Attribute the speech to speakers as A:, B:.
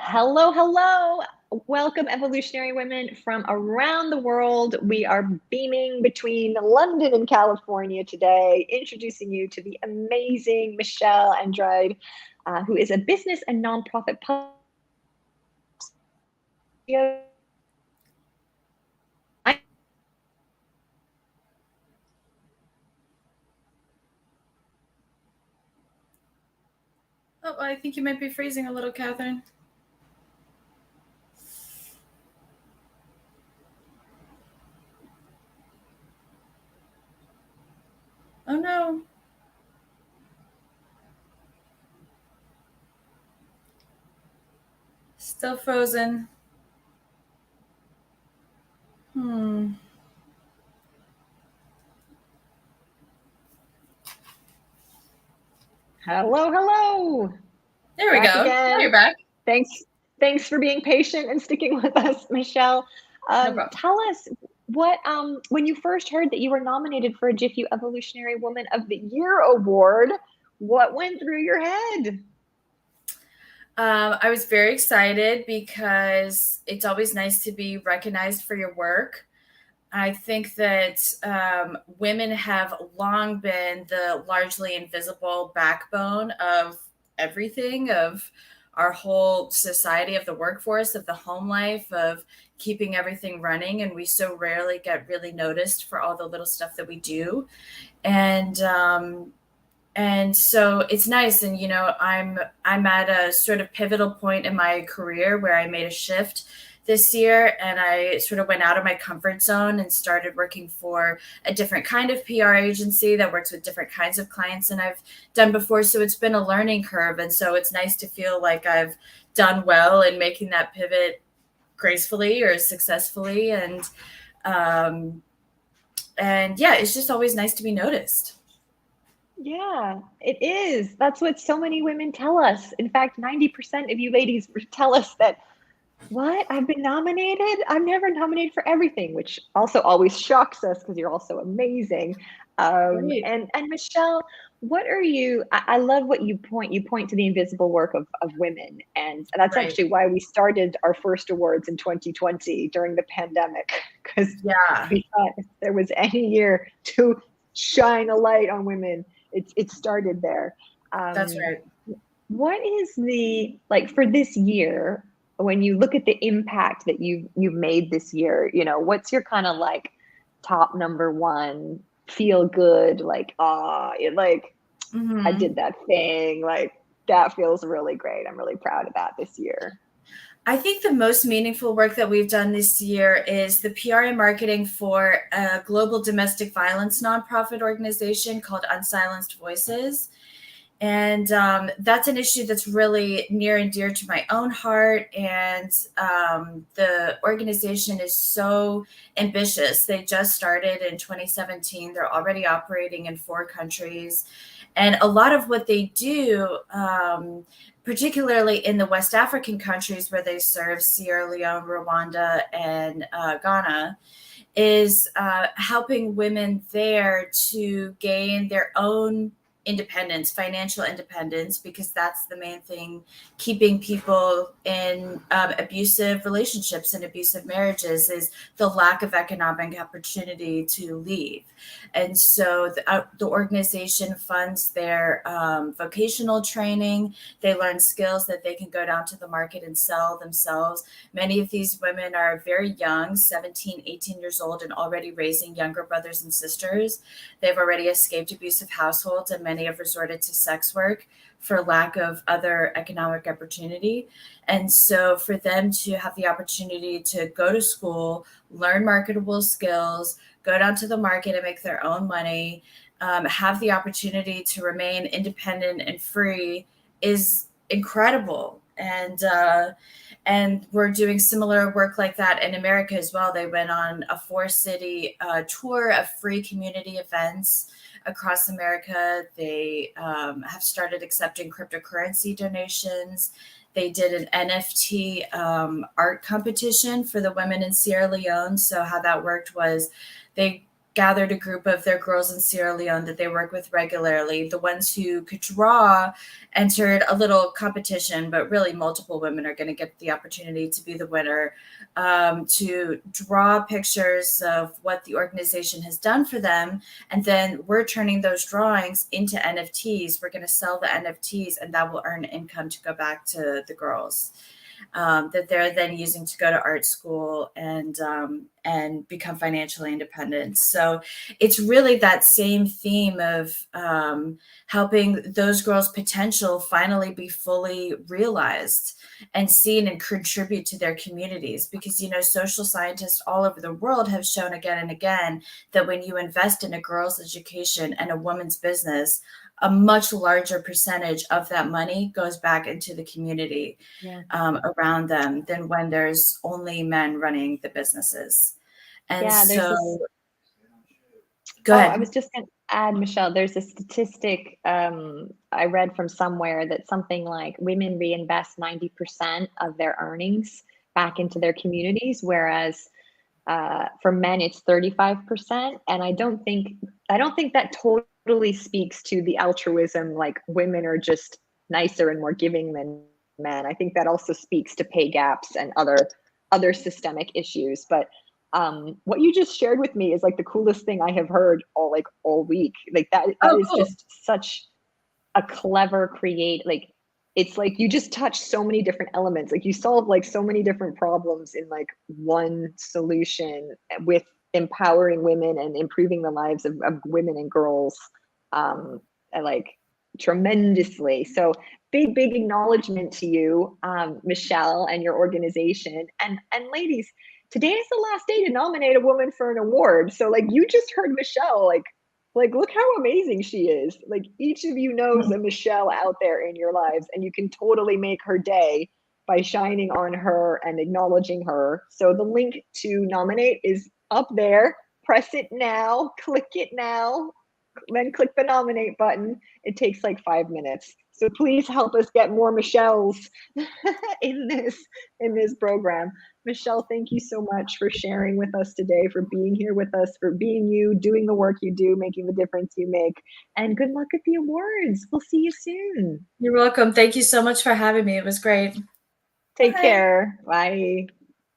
A: Hello, hello. Welcome, evolutionary women from around the world. We are beaming between London and California today, introducing you to the amazing Michelle Andrade, who is a business and nonprofit publicist.
B: Oh, I think you might be freezing a little, Catherine. Oh no. Still frozen.
A: Hello, hello.
B: There we
A: Back
B: go. Now
A: again.
B: you're back.
A: Thanks for being patient and sticking with us, Michelle.
B: No problem.
A: Tell us what when you first heard that you were nominated for a GIFU Evolutionary Woman of the Year award, what went through your head?
B: I was very excited because it's always nice to be recognized for your work. I think that women have long been the largely invisible backbone of everything, of our whole society, of the workforce, of the home life, of keeping everything running. And we so rarely get really noticed for all the little stuff that we do. And so it's nice. And I'm at a sort of pivotal point in my career where I made a shift this year, and I sort of went out of my comfort zone and started working for a different kind of PR agency that works with different kinds of clients than I've done before. So it's been a learning curve. And so it's nice to feel like I've done well in making that pivot gracefully or successfully. And yeah, it's just always nice to be noticed.
A: Yeah, it is. That's what so many women tell us. In fact, 90% of you ladies tell us that, what? I've been nominated? I'm never nominated for everything, which also always shocks us because you're also amazing.
B: Great.
A: And Michelle, what are you? I love what you point. You point to the invisible work of women, and that's
B: Right.
A: actually why we started our first awards in 2020 during the pandemic, because
B: Yeah,
A: we thought if there was any year to shine a light on women, it started there.
B: that's
A: Um,
B: right.
A: what is the, like, for this year, when you look at the impact that you've made this year, what's your kind of like top number one feel good, like, like, I
B: Hmm.
A: did that thing, like, that feels really great. I'm really proud of that this year.
B: I think the most meaningful work that we've done this year is the PR and marketing for a global domestic violence nonprofit organization called Unsilenced Voices. And that's an issue that's really near and dear to my own heart. And the organization is so ambitious. They just started in 2017. They're already operating in 4 countries. And a lot of what they do, particularly in the West African countries where they serve, Sierra Leone, Rwanda, and Ghana, is helping women there to gain their own independence, financial independence, because that's the main thing keeping people in abusive relationships and abusive marriages is the lack of economic opportunity to leave. And so the organization funds their vocational training. They learn skills that they can go down to the market and sell themselves. Many of these women are very young, 17, 18 years old, and already raising younger brothers and sisters. They've already escaped abusive households, and many have resorted to sex work for lack of other economic opportunity. And so for them to have the opportunity to go to school, learn marketable skills, go down to the market and make their own money, have the opportunity to remain independent and free is incredible. And we're doing similar work like that in America as well. They went on a 4-city tour of free community events across America. They have started accepting cryptocurrency donations. They did an NFT art competition for the women in Sierra Leone. So how that worked was they gathered a group of their girls in Sierra Leone that they work with regularly. The ones who could draw entered a little competition, but really multiple women are going to get the opportunity to be the winner, to draw pictures of what the organization has done for them. And then we're turning those drawings into NFTs. We're going to sell the NFTs, and that will earn income to go back to the girls. That they're then using to go to art school and become financially independent. So it's really that same theme of helping those girls' potential finally be fully realized and seen and contribute to their communities. Because, you know, social scientists all over the world have shown again and again that when you invest in a girl's education and a woman's business, a much larger percentage of that money goes back into the community around them than when there's only men running the businesses. And so, go ahead.
A: I was just going to add, Michelle, there's a statistic I read from somewhere that something like women reinvest 90% of their earnings back into their communities, whereas for men it's 35%. And I don't think that totally speaks to the altruism, like women are just nicer and more giving than men. I think that also speaks to pay gaps and other systemic issues. But what you just shared with me is like the coolest thing I have heard all week. Like that is cool. Just such a clever like, it's like you just touch so many different elements. Like you solve like so many different problems in like one solution with empowering women and improving the lives of women and girls like tremendously. So big acknowledgement to you, Michelle, and your organization. And ladies, today is the last day to nominate a woman for an award. So like you just heard Michelle, like look how amazing she is. Like each of you knows a Michelle out there in your lives, and you can totally make her day by shining on her and acknowledging her. So the link to nominate is up there. Press it now, click it now, then click the nominate button. It takes like 5 minutes. So please help us get more Michelles in this program. Michelle, thank you so much for sharing with us today, for being here with us, for being you, doing the work you do, making the difference you make. And good luck at the awards. We'll see you soon.
B: You're welcome. Thank you so much for having me. It was great.
A: Take care. Bye.